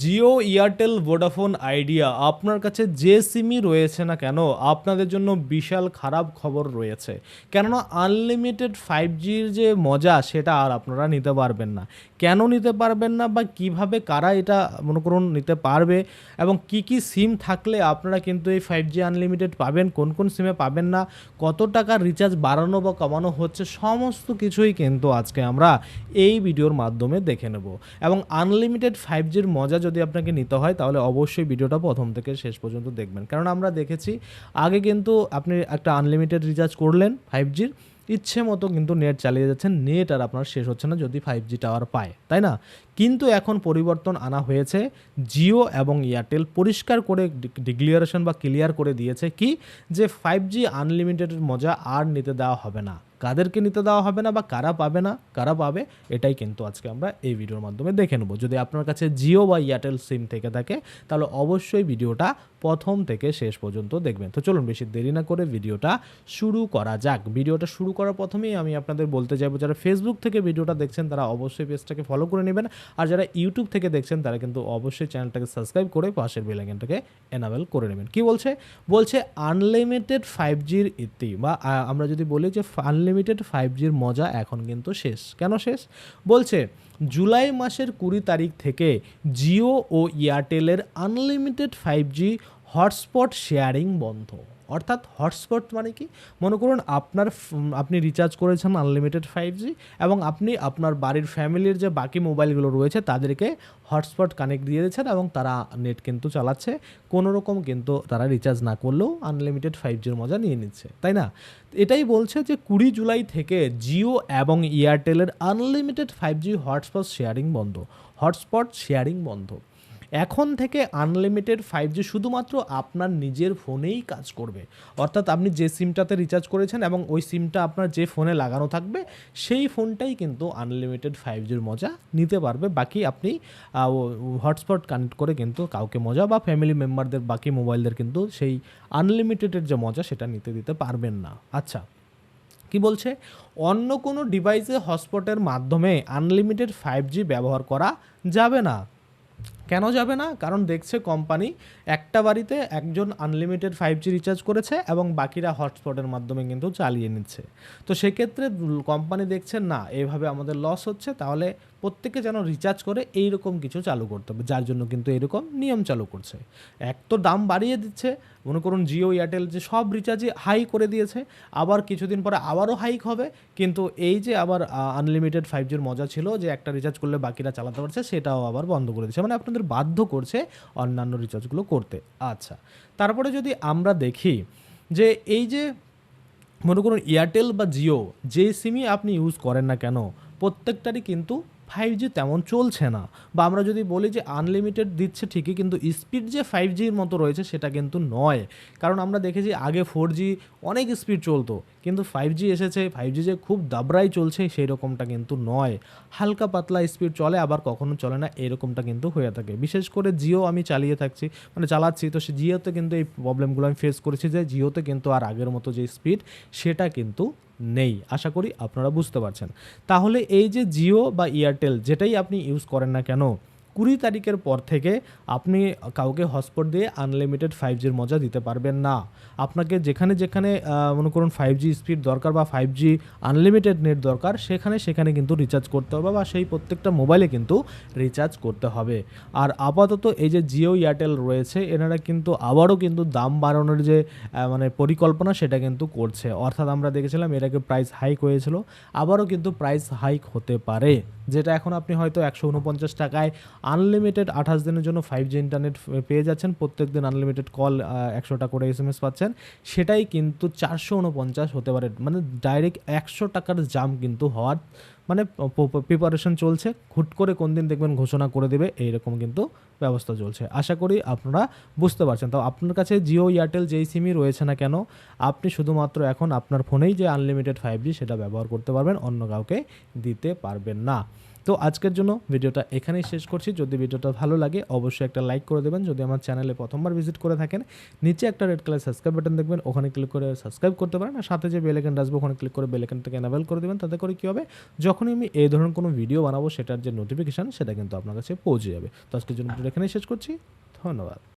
Jio, Airtel, Vodafone idea আপনার কাছে যে সিমই রয়েছে না কেন আপনাদের জন্য বিশাল খারাপ খবর রয়েছে। কেননা আনলিমিটেড 5Gর যে মজা সেটা আর আপনারা নিতে পারবেন না। কেন নিতে পারবেন না বা কিভাবে কারা এটা মনে করুন নিতে পারবে এবং কি কি সিম থাকলে আপনারা কিন্তু এই 5G আনলিমিটেড পাবেন, কোন কোন সিমে পাবেন না, কত টাকার রিচার্জ বাড়ানো বা কমানো হচ্ছে, সমস্ত কিছুই কিন্তু আজকে আমরা এই ভিডিওর মাধ্যমে দেখে নেব। এবং আনলিমিটেড 5Gর মজা যদি আপনাকে নিতে হয় তাহলে অবশ্যই ভিডিওটা প্রথম থেকে শেষ পর্যন্ত দেখবেন, কারণ আমরা দেখেছি আগে কিন্তু আপনি একটা আনলিমিটেড রিচার্জ করলেন 5Gর, ইচ্ছে মতো কিন্তু নেট চালিয়ে যাচ্ছেন, নেট আর আপনার শেষ হচ্ছে না যদি 5G টাওয়ার পায়, তাই না? কিন্তু এখন পরিবর্তন আনা হয়েছে, জিও এবং এয়ারটেল পরিষ্কার করে ডিক্লিয়ারেশন বা ক্লিয়ার করে দিয়েছে কি যে 5G আনলিমিটেডের মজা আর নিতে দেওয়া হবে না। কাদেরকে নিতে দেওয়া হবে না বা কারা পাবে না, কারা পাবে, এটাই কিন্তু আজকে আমরা এই ভিডিওর মাধ্যমে দেখে নেব। যদি আপনার কাছে জিও বা এয়ারটেল সিম থেকে থাকে তাহলে অবশ্যই ভিডিওটা প্রথম থেকে শেষ পর্যন্ত দেখবেন। তো চলুন বেশি দেরি না করে ভিডিওটা শুরু করা যাক। ভিডিওটা শুরু করার প্রথমেই আমি আপনাদের বলতে চাইবো, যারা ফেসবুক থেকে ভিডিওটা দেখছেন তারা অবশ্যই পেজটাকে ফলো করে নেবেন, আর যারা ইউটিউব থেকে দেখছেন তারা কিন্তু অবশ্যই চ্যানেলটাকে সাবস্ক্রাইব করে পাশের বেল আইকনটাকে এনাবেল করে নেবেন। কি বলছে? বলছে আনলিমিটেড 5Gর ইতি বা আমরা যদি বলি যে আনলিমিটেড 5Gর মজা এখন কিন্তু শেষ। কেন শেষ? বলছে জুলাই মাসের 20 তারিখ থেকে জিও ও এয়ারটেলের আনলিমিটেড 5G হটস্পট শেয়ারিং বন্ধ। অর্থাৎ হটস্পট মানে কি? মনে করুন আপনি রিচার্জ করেছেন আনলিমিটেড 5G এবং আপনি আপনার বাড়ির ফ্যামিলির যে বাকি মোবাইলগুলো রয়েছে তাদেরকে হটস্পট কানেক্ট দিয়ে দিচ্ছেন এবং তারা নেট কিন্তু চালাচ্ছে, কোনো রকম কিন্তু তারা রিচার্জ না করলেও আনলিমিটেড 5Gর মজা নিয়ে নিচ্ছে, তাই না? এটাই বলছে যে 20 জুলাই থেকে জিও এবং এয়ারটেলের আনলিমিটেড 5G হটস্পট শেয়ারিং বন্ধ। এখন থেকে আনলিমিটেড 5G শুধুমাত্র আপনার নিজের ফোনেই কাজ করবে। অর্থাৎ আপনি যে সিমটাতে রিচার্জ করেছেন এবং ওই সিমটা আপনার যে ফোনে লাগানো থাকবে সেই ফোনটাই কিন্তু আনলিমিটেড 5Gর মজা নিতে পারবে। বাকি আপনি হটস্পট কানেক্ট করে কিন্তু কাউকে মজা বা ফ্যামিলি মেম্বারদের বাকি মোবাইলদের কিন্তু সেই আনলিমিটেডের যে মজা সেটা নিতে দিতে পারবেন না। আচ্ছা, কি বলছে? অন্য কোনো ডিভাইসে হটস্পটের মাধ্যমে আনলিমিটেড 5G ব্যবহার করা যাবে না। কেন যাবে না? কারণ দেখছে কোম্পানি একটা বাড়িতে একজন আনলিমিটেড 5G রিচার্জ করেছে এবং বাকিরা হটস্পটের মাধ্যমে কিন্তু চালিয়ে নিচ্ছে। তো সেক্ষেত্রে কোম্পানি দেখছে না এভাবে আমাদের লস হচ্ছে, তাহলে প্রত্যেকে যেন রিচার্জ করে এইরকম কিছু চালু করতে হবে, যার জন্য কিন্তু এরকম নিয়ম চালু করছে। এক তো দাম বাড়িয়ে দিচ্ছে, মনে করুন জিও এয়ারটেল যে সব রিচার্জে হাই করে দিয়েছে, আবার কিছুদিন পরে আবারও হাইক হবে, কিন্তু এই যে আবার আনলিমিটেড 5Gর মজা ছিল যে একটা রিচার্জ করলে বাকিরা চালাতে পারছে সেটাও আবার বন্ধ করে দিচ্ছে, মানে আপনাদের বাধ্য করছে অন্যান্য রিচার্জগুলো করতে। আচ্ছা, তারপরে যদি আমরা দেখি যে এই যে মনে করুন এয়ারটেল বা জিও যে সিমই আপনি ইউজ করেন না কেন প্রত্যেকটারই কিন্তু 5G তেমন চলছে না। বা আমরা যদি বলি যে আনলিমিটেড দিচ্ছে ঠিকই, কিন্তু স্পিড যে 5Gর মতো রয়েছে সেটা কিন্তু নয়। কারণ আমরা দেখেছি আগে 4G অনেক স্পিড চলতো, কিন্তু 5G এসেছে, 5G যে খুব দাবড়াই চলছে সেই রকমটা কিন্তু নয়। হালকা পাতলা স্পিড চলে, আবার কখনো চলে না, এরকমটা কিন্তু হয়ে থাকে। বিশেষ করে জিও আমি চালাচ্ছি, তো সে জিওতে কিন্তু এই প্রবলেমগুলো আমি ফেস করেছি যে জিওতে কিন্তু আর আগের মতো যে স্পিড সেটা কিন্তু নেই। আশা করি আপনারা বুঝতে পারছেন। তাহলে এই যে জিও বা এয়ারটেল যেটাই আপনি ইউজ করেন না কেন 20 তারিখের পর থেকে আপনি কাউকে হটস্পট দিয়ে আনলিমিটেড 5Gর মজা দিতে পারবেন না। আপনাকে যেখানে যেখানে মনে করুন 5G স্পিড দরকার বা 5G আনলিমিটেড নেট দরকার সেখানে কিন্তু রিচার্জ করতে হবে বা সেই প্রত্যেকটা মোবাইলে কিন্তু রিচার্জ করতে হবে। আর আপাতত এই যে জিও এয়ারটেল রয়েছে এনারা কিন্তু আবারও কিন্তু দাম বাড়ানোর যে মানে পরিকল্পনা সেটা কিন্তু করছে। অর্থাৎ আমরা দেখেছিলাম এর আগে প্রাইস হাইক হয়েছিল, আবারও কিন্তু প্রাইস হাইক হতে পারে। যেটা এখন আপনি হয়তো 149 টাকায় আনলিমিটেড 28 দিনের জন্য 5G ইন্টারনেট পেয়ে যাচ্ছেন, প্রত্যেক দিন আনলিমিটেড কল 100টা করে SMS পাচ্ছেন, সেটাই কিন্তু 449 হতে পারে। মানে ডাইরেক্ট 100 টাকার জাম কিন্তু হওয়ার মানে প্রিপারেশন চলছে। হুট করে কোন দিন দেখবেন ঘোষণা করে দেবে, এইরকম কিন্তু ব্যবস্থা চলছে। আশা করি আপনারা বুঝতে পারছেন। তো আপনার কাছে জিও এয়ারটেল যেই সিমই রয়েছে না কেন আপনি শুধুমাত্র এখন আপনার ফোনেই যে আনলিমিটেড 5G সেটা ব্যবহার করতে পারবেন, অন্য কাউকে দিতে পারবেন না। তো আজকের জন্য ভিডিওটা এখানেই শেষ করছি। যদি ভিডিওটা ভালো লাগে অবশ্যই একটা লাইক করে দেবেন। যদি আমার চ্যানেলে প্রথমবার ভিজিট করে থাকেন, নিচে একটা রেড কালার সাবস্ক্রাইব বাটন দেখবেন, ওখানে ক্লিক করে সাবস্ক্রাইব করতে পারেন। আর সাথে যে বেল আইকনটা আসবে ওখানে ক্লিক করে বেল আইকনটাকে এনাবেল করে দেবেন। তাতে করে কী হবে, যখনই আমি এই ধরনের কোনো ভিডিও বানাবো সেটার যে নোটিফিকেশান সেটা কিন্তু আপনার কাছে পৌঁছে যাবে। তো আজকের জন্য ভিডিওটা এখানেই শেষ করছি। ধন্যবাদ।